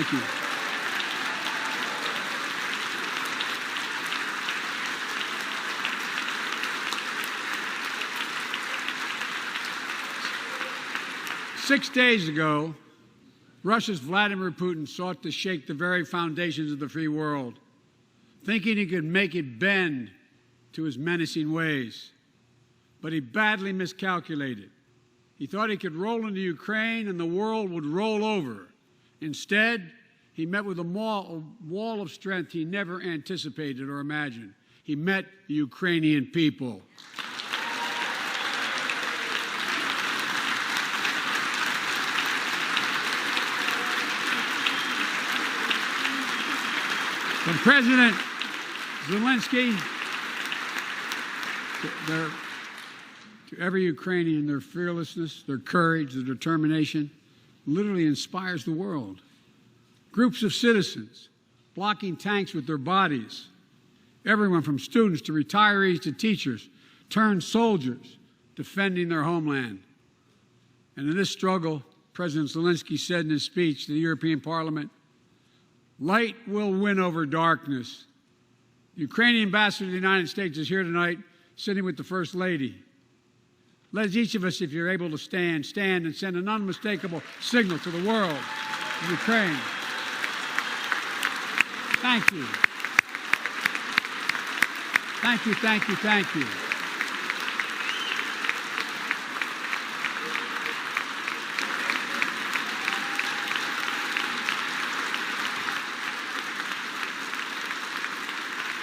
Thank you. Six days ago, Russia's Vladimir Putin sought to shake the very foundations of the free world, thinking he could make it bend to his menacing ways. But he badly miscalculated. He thought he could roll into Ukraine and the world would roll over. Instead, he met with a wall of strength he never anticipated or imagined. He met the Ukrainian people. From President Zelensky to every Ukrainian, their fearlessness, their courage, their determination literally inspires the world. Groups of citizens blocking tanks with their bodies. Everyone from students to retirees to teachers turned soldiers defending their homeland. And in this struggle, President Zelensky said in his speech to the European Parliament, "Light will win over darkness." The Ukrainian ambassador to the United States is here tonight, sitting with the First Lady. Let each of us, if you're able to stand and send an unmistakable signal to the world of Ukraine. Thank you. Thank you, thank you, thank you.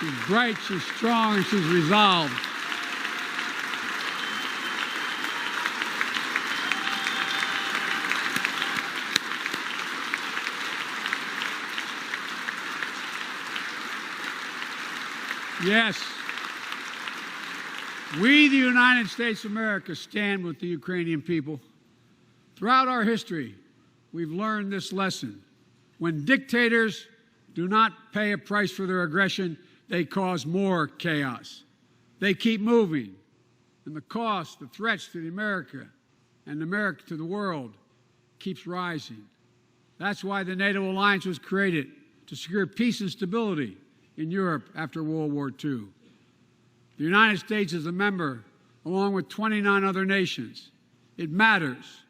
She's bright, she's strong, and she's resolved. Yes, we, the United States of America, stand with the Ukrainian people. Throughout our history, we've learned this lesson. When dictators do not pay a price for their aggression, they cause more chaos. They keep moving, and the cost, the threats to America and America to the world keeps rising. That's why the NATO alliance was created, to secure peace and stability in Europe after World War II. The United States is a member, along with 29 other nations. It matters.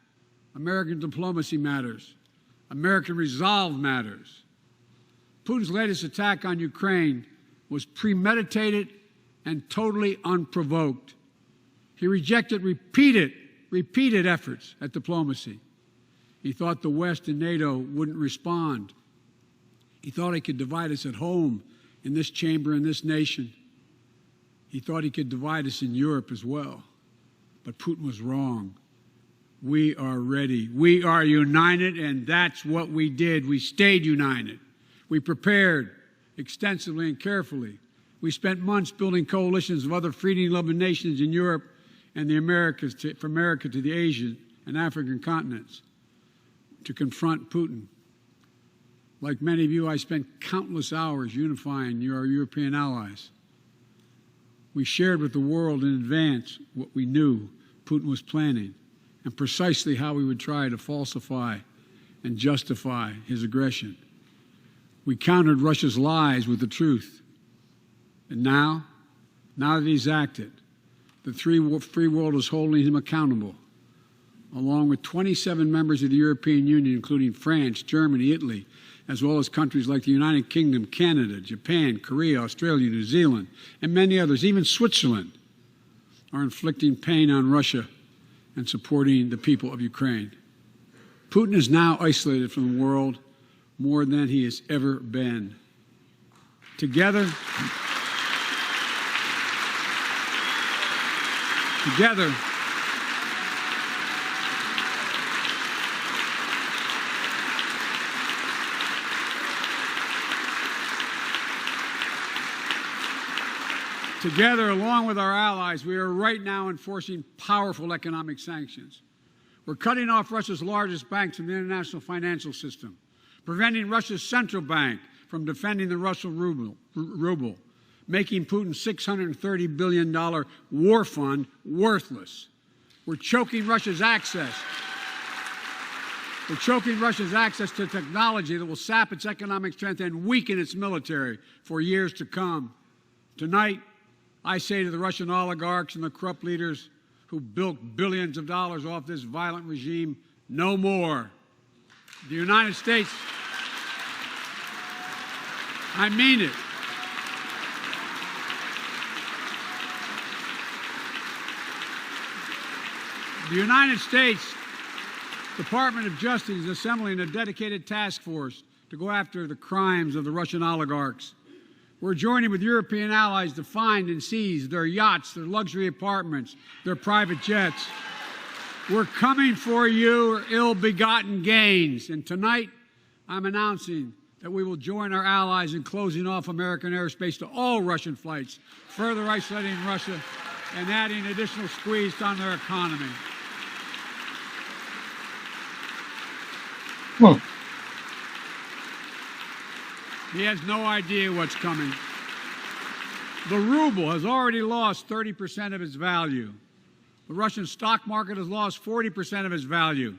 American diplomacy matters. American resolve matters. Putin's latest attack on Ukraine was premeditated and totally unprovoked. He rejected repeated efforts at diplomacy. He thought the West and NATO wouldn't respond. He thought he could divide us at home, in this chamber, in this nation. He thought he could divide us in Europe as well. But Putin was wrong. We are ready. We are united, and that's what we did. We stayed united. We prepared extensively and carefully. We spent months building coalitions of other freedom-loving nations in Europe and the Americas, from America to the Asian and African continents, to confront Putin. Like many of you, I spent countless hours unifying our European allies. We shared with the world in advance what we knew Putin was planning and precisely how we would try to falsify and justify his aggression. We countered Russia's lies with the truth. And now that he's acted, the free world is holding him accountable, along with 27 members of the European Union, including France, Germany, Italy, as well as countries like the United Kingdom, Canada, Japan, Korea, Australia, New Zealand, and many others, even Switzerland, are inflicting pain on Russia and supporting the people of Ukraine. Putin is now isolated from the world more than he has ever been. Together, along with our allies, we are right now enforcing powerful economic sanctions. We're cutting off Russia's largest banks from the international financial system, preventing Russia's central bank from defending the Russian ruble, making Putin's $630 billion war fund worthless. We're choking Russia's access We're choking Russia's access to technology that will sap its economic strength and weaken its military for years to come. Tonight, I say to the Russian oligarchs and the corrupt leaders who built billions of dollars off this violent regime, no more. The United States, I mean it. The United States Department of Justice is assembling a dedicated task force to go after the crimes of the Russian oligarchs. We're joining with European allies to find and seize their yachts, their luxury apartments, their private jets. We're coming for your ill-begotten gains. And tonight, I'm announcing that we will join our allies in closing off American airspace to all Russian flights, further isolating Russia and adding additional squeeze on their economy. Well, He has no idea what's coming. The ruble has already lost 30% of its value. The Russian stock market has lost 40% of its value,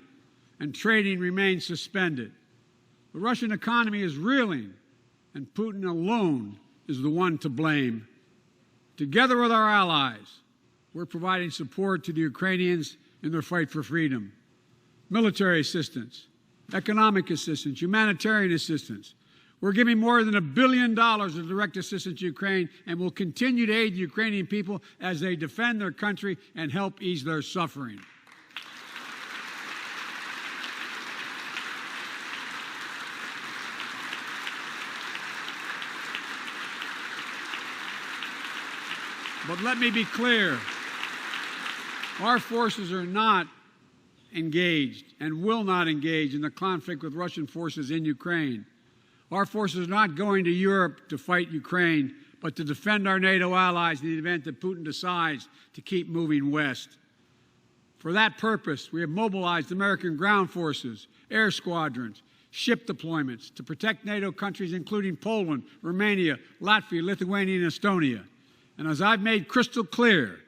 and trading remains suspended. The Russian economy is reeling, and Putin alone is the one to blame. Together with our allies, we're providing support to the Ukrainians in their fight for freedom. Military assistance, economic assistance, humanitarian assistance. We're giving more than $1 billion of direct assistance to Ukraine, and will continue to aid the Ukrainian people as they defend their country and help ease their suffering. But let me be clear, our forces are not engaged and will not engage in the conflict with Russian forces in Ukraine. Our forces are not going to Europe to fight Ukraine, but to defend our NATO allies in the event that Putin decides to keep moving west. For that purpose, we have mobilized American ground forces, air squadrons, ship deployments to protect NATO countries including Poland, Romania, Latvia, Lithuania, and Estonia. And as I've made crystal clear,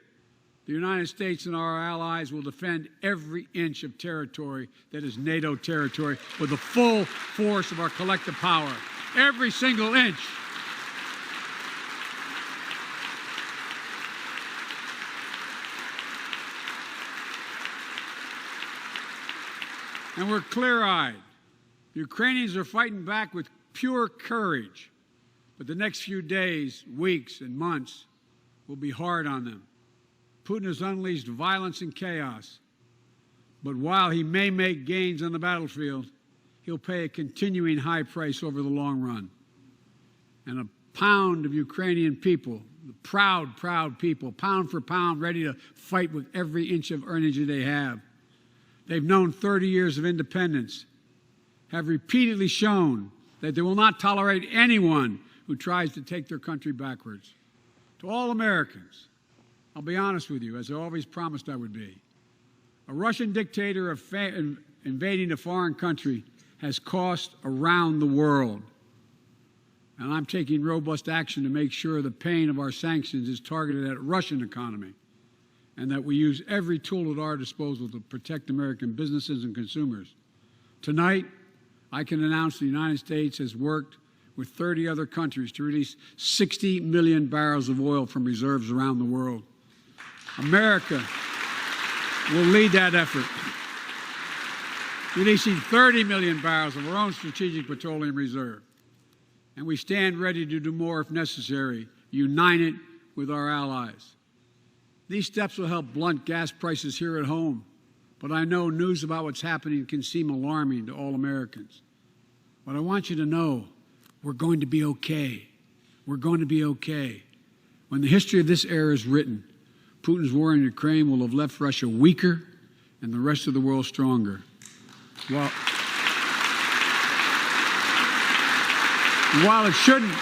the United States and our allies will defend every inch of territory that is NATO territory with the full force of our collective power. Every single inch. And we're clear-eyed. The Ukrainians are fighting back with pure courage. But the next few days, weeks, and months will be hard on them. Putin has unleashed violence and chaos. But while he may make gains on the battlefield, he'll pay a continuing high price over the long run. And a pound of Ukrainian people, the proud, proud people, pound for pound, ready to fight with every inch of energy they have. They've known 30 years of independence, have repeatedly shown that they will not tolerate anyone who tries to take their country backwards. To all Americans, I'll be honest with you, as I always promised I would be. A Russian dictator invading a foreign country has cost around the world. And I'm taking robust action to make sure the pain of our sanctions is targeted at the Russian economy, and that we use every tool at our disposal to protect American businesses and consumers. Tonight, I can announce the United States has worked with 30 other countries to release 60 million barrels of oil from reserves around the world. America will lead that effort, releasing 30 million barrels of our own strategic petroleum reserve. And we stand ready to do more if necessary, united with our allies. These steps will help blunt gas prices here at home, but I know news about what's happening can seem alarming to all Americans. But I want you to know we're going to be okay. We're going to be okay. When the history of this era is written, Putin's war in Ukraine will have left Russia weaker and the rest of the world stronger. While it shouldn't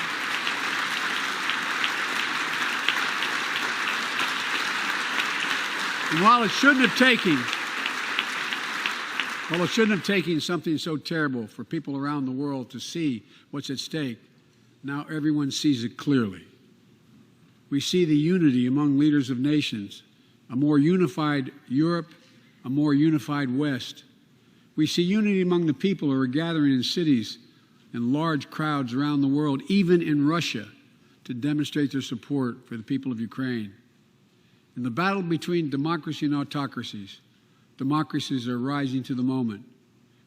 have taken something so terrible for people around the world to see what's at stake, now everyone sees it clearly. We see the unity among leaders of nations, a more unified Europe, a more unified West. We see unity among the people who are gathering in cities and large crowds around the world, even in Russia, to demonstrate their support for the people of Ukraine. In the battle between democracy and autocracies, democracies are rising to the moment,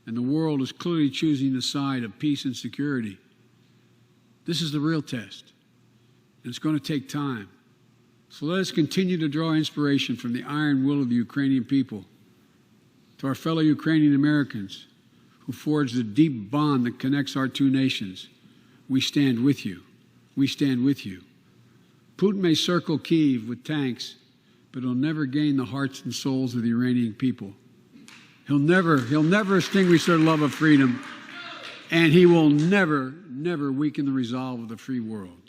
and the world is clearly choosing the side of peace and security. This is the real test, and it's going to take time. So let us continue to draw inspiration from the iron will of the Ukrainian people. To our fellow Ukrainian Americans who forged the deep bond that connects our two nations, we stand with you. We stand with you. Putin may circle Kyiv with tanks, but he'll never gain the hearts and souls of the Iranian people. He'll never extinguish their love of freedom, and he will never weaken the resolve of the free world.